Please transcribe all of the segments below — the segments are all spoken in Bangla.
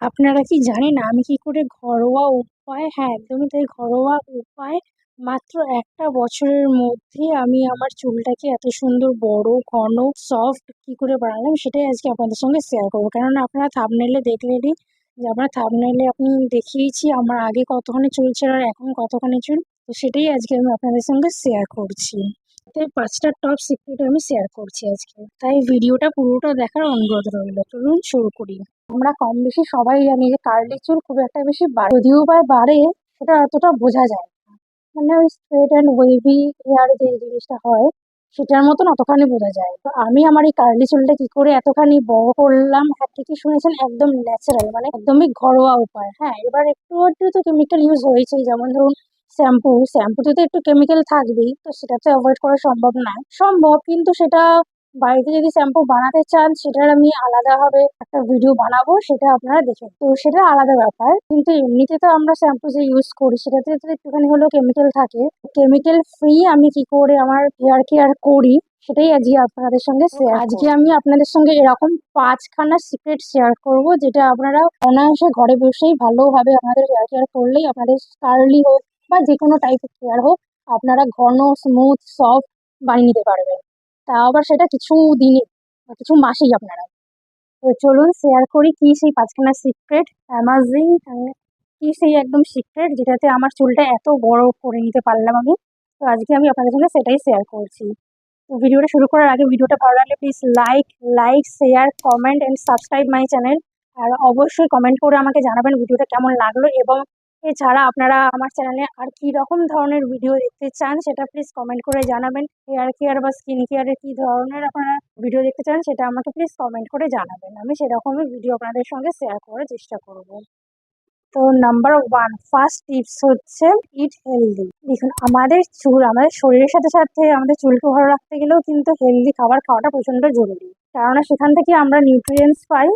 আপনারা কি জানেন আমি কি করে ঘরোয়া উপায়, হ্যাঁ একদমই তাই, ঘরোয়া উপায় মাত্র একটা বছরের মধ্যে আমি আমার চুলটাকে এত সুন্দর বড় ঘন সফট কি করে বানালাম সেটাই আজকে আপনাদের সঙ্গে শেয়ার করবো। কেননা আপনারা থাম্বনেইলে দেখলেনই যে আমার থাম্বনেইলে আপনি দেখিয়েছি আমার আগে কতখানি চুল ছিল আর এখন কতখানি চুল। তো সেটাই আজকে আমি আপনাদের সঙ্গে শেয়ার করছি। তাই 5টা টপ সিক্রেট আমি শেয়ার করছি আজকে, তাই ভিডিওটা পুরোটা দেখার অনুরোধ রইল। চলুন শুরু করি। আমরা কম বেশি সবাই জানি যে কার্লি চুল খুব একটা বেশি বাড়ে, যদিও বা বাড়ে সেটা অতটা বোঝা যায় না। মানে ওই স্ট্রেট অ্যান্ড ওয়েভি হেয়ার যে জিনিসটা হয় সেটার মতন অতখানি বোঝা যায়। তো আমি আমার এই কার্লি চুলটা কি করে এতখানি বড় করলাম, হ্যাঁ ঠিকই শুনেছেন, একদম ন্যাচারাল, মানে একদমই ঘরোয়া উপায়। হ্যাঁ এবার একটু একটু তো কেমিক্যাল ইউজ হয়েছে, যেমন ধরুন শ্যাম্পুতে তো একটু কেমিক্যাল থাকবেই, তো সেটা তো অ্যাভয়েড করা সম্ভব নয়, সম্ভব কিন্তু সেটা বাড়িতে যদি শ্যাম্পু বানাতে চান সেটার আমি আলাদাভাবে একটা ভিডিও বানাবো, সেটা আপনারা দেখেন, তো সেটা আলাদা ব্যাপার। কিন্তু এমনিতে তো আমরা শ্যাম্পু যে ইউজ করি সেটাতে তো একটুখানি হলেও কেমিক্যাল থাকে। কেমিক্যাল ফ্রি আমি কি করে আমার হেয়ার কেয়ার করি সেটাই আজকে আপনাদের সঙ্গে শেয়ার করব। আজকে আমি আপনাদের সঙ্গে এরকম 5খানা সিক্রেট শেয়ার করব, যেটা আপনারা অনায়াসে ঘরে বসেই ভালোভাবে আপনাদের হেয়ার কেয়ার করলেই আপনাদের কার্লি হোক বা যে কোনো টাইপের হেয়ার হোক আপনারা ঘন স্মুথ সফট বানিয়ে নিতে পারবেন, তাও আবার সেটা কিছু দিনে বা কিছু মাসেই আপনারা। তো চলুন শেয়ার করি কি সেই 5খানা সিক্রেট, অ্যামাজিং, কি সেই একদম সিক্রেট যেটাতে আমার চুলটা এত বড় করে নিতে পারলাম আমি। তো আজকে আমি আপনাদের সঙ্গে সেটাই শেয়ার করছি। তো ভিডিওটা শুরু করার আগে ভিডিওটা ভালো লাগলে please like share comment and subscribe my channel. আর অবশ্যই কমেন্ট করে আমাকে জানাবেন ভিডিওটা কেমন লাগলো, এবং এছাড়া আপনারা আমার চ্যানেলে আর কি রকম ধরনের ভিডিও দেখতে চান সেটা প্লিজ কমেন্ট করে জানাবেন। হেয়ার কেয়ার বা স্কিন কেয়ারের কি ধরনের আপনারা ভিডিও দেখতে চান সেটা আমাকে প্লিজ কমেন্ট করে জানাবেন, আমি সেরকমই ভিডিও আপনাদের সঙ্গে শেয়ার করার চেষ্টা করব। তো নাম্বার 1 ফার্স্ট টিপস হচ্ছে ইট হেলদি। দেখুন আমাদের শরীরের সাথে সাথে আমাদের চুলকে ভালো রাখতে গেলেও কিন্তু হেলদি খাবার খাওয়াটা প্রচন্ড জরুরি, কেননা সেখান থেকে আমরা নিউট্রিয়েন্টস পাই,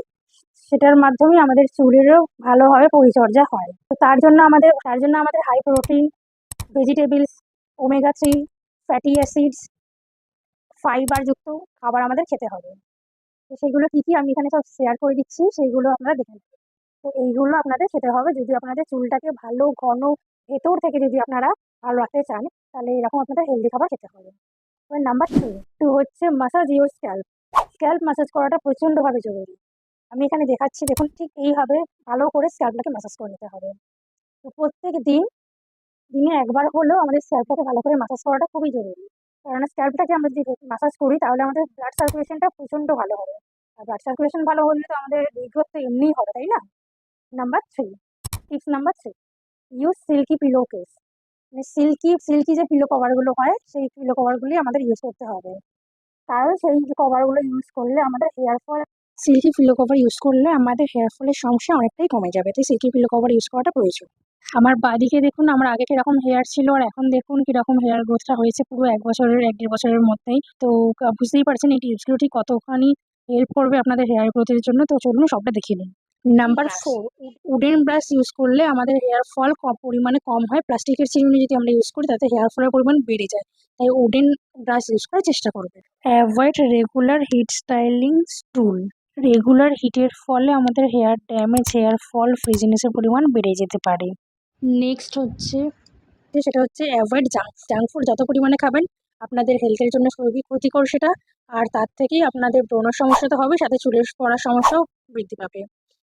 সেটার মাধ্যমে আমাদের চুলেরও ভালোভাবে পরিচর্যা হয়। তো তার জন্য আমাদের high protein vegetables, omega 3 fatty acids, fibre যুক্ত খাবার আমাদের খেতে হবে। তো সেগুলো কি কি আমি এখানে সব শেয়ার করে দিচ্ছি, সেইগুলো আপনারা দেখে নেবেন। তো এইগুলো আপনাদের খেতে হবে যদি আপনাদের চুলটাকে ভালো ঘন ভেতর থেকে যদি আপনারা ভালো রাখতে চান, তাহলে এরকম আপনাদের হেলদি খাবার খেতে হবে। এবার নাম্বার 2 হচ্ছে massage your scalp. Scalp massage করাটা প্রচণ্ডভাবে জরুরি। আমি এখানে দেখাচ্ছি, দেখুন ঠিক এইভাবে ভালো করে স্ক্যাল্পটাকে মাসাজ করে নিতে হবে। তো প্রত্যেক দিনে একবার হলেও আমাদের স্ক্যাল্পটাকে ভালো করে মাসাজ করাটা খুবই জরুরি, কারণ স্ক্যাল্পটাকে আমরা যদি মাসাজ করি তাহলে আমাদের ব্লাড সার্কুলেশনটা প্রচণ্ড ভালো হবে, আর ব্লাড সার্কুলেশন ভালো হলে তো আমাদের রিগ্রোথ তো এমনিই হবে, তাই না? Tips number 3 use silky pillow case. মানে সিল্কি যে পিলো কভারগুলো হয় সেই পিলো কভারগুলি আমাদের ইউজ করতে হবে, কারণ সেই কভারগুলো ইউজ করলে আমাদের hair fall, silky pillow cover use করলে আমাদের হেয়ার ফলের সমস্যা অনেকটাই কমে যাবে, তাই সিল্কি পিলো কভার ইউজ করাটা প্রয়োজন। আমার বাঁদিকে দেখুন আমার আগে কিরকম হেয়ার ছিল আর এখন দেখুন কিরকম হেয়ার গ্রোথটা হয়েছে পুরো 1-1.5 বছরের মধ্যেই। তো বুঝতেই পারছেন এই টিপসগুলো ঠিক কতখানি হেল্প করবে আপনাদের হেয়ার গ্রোথের জন্য। তো চলুন সবটা দেখে নিন। নাম্বার 4 উডেন ব্রাশ ইউজ করলে আমাদের হেয়ার ফল পরিমাণে কম হয়। প্লাস্টিকের চিরুনি যদি আমরা ইউজ করি তাতে হেয়ার ফলের পরিমাণ বেড়ে যায়, তাই উডেন ব্রাশ ইউজ করার চেষ্টা করবেন। অ্যাভয়েড রেগুলার হিট স্টাইলিং টুল। রেগুলার হিটের ফলে আমাদের হেয়ার ড্যামেজ, হেয়ার ফল, ফ্রিজিনেসের পরিমাণ বেড়ে যেতে পারে। নেক্সট হচ্ছে সেটা হচ্ছে অ্যাভয়েড জাঙ্ক ফুড। যত পরিমাণে খাবেন আপনাদের হেলথের জন্য খুবই ক্ষতিকর সেটা, আর তার থেকেই আপনাদের ব্রণের সমস্যা তো হবে, সাথে চুলের পড়ার সমস্যাও বৃদ্ধি পাবে।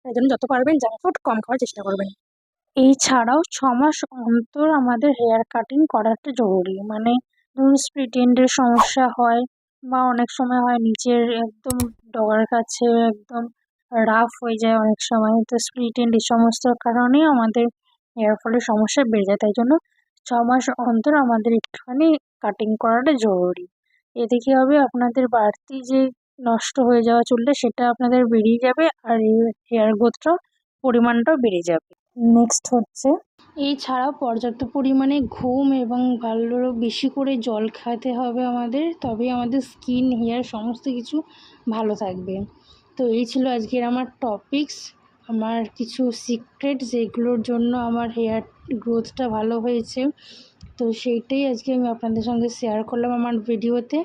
তাই জন্য যত পারবেন জাঙ্ক ফুড কম খাওয়ার চেষ্টা করবেন। এছাড়াও 6 মাস অন্তর আমাদের হেয়ার কাটিং করাটা জরুরি। মানে ধরুন স্প্লিট এন্ডের সমস্যা হয় বা অনেক সময় হয় নিচের একদম ডগার কাছে একদম রাফ হয়ে যায় অনেক সময়, তো স্প্লিট এন্ড এই সমস্ত কারণে আমাদের হেয়ার ফলের সমস্যা বেড়ে যায়। তাই জন্য 6 মাস অন্তর আমাদের একটুখানি কাটিং করাটা জরুরি। এতে কি হবে, আপনাদের বাড়তি যে নষ্ট হয়ে যাওয়া চুলটা সেটা আপনাদের বেরিয়ে যাবে, আর এই হেয়ার গ্রোথটা পরিমাণটাও বেড়ে যাবে। নেক্সট হচ্ছে এছাড়াও পর্যাপ্ত পরিমাণে ঘুম এবং ভালো বেশি করে জল খেতে হবে আমাদের, তবেই আমাদের স্কিন হেয়ার সমস্ত কিছু ভালো থাকবে। তো এই ছিল আজকের আমার টপিকস, আমার কিছু সিক্রেট যেগুলোর জন্য আমার হেয়ার গ্রোথটা ভালো হয়েছে। তো সেইটাই আজকে আমি আপনাদের সঙ্গে শেয়ার করলাম আমার ভিডিওতে।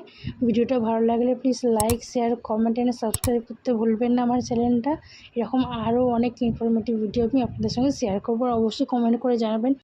ভিডিওটা ভালো লাগলে please like, share, comment and subscribe করতে ভুলবেন না আমার চ্যানেলটা। এরকম আরও অনেক ইনফরমেটিভ ভিডিও আমি আপনাদের সঙ্গে শেয়ার করবো, অবশ্যই কমেন্ট করে জানাবেন।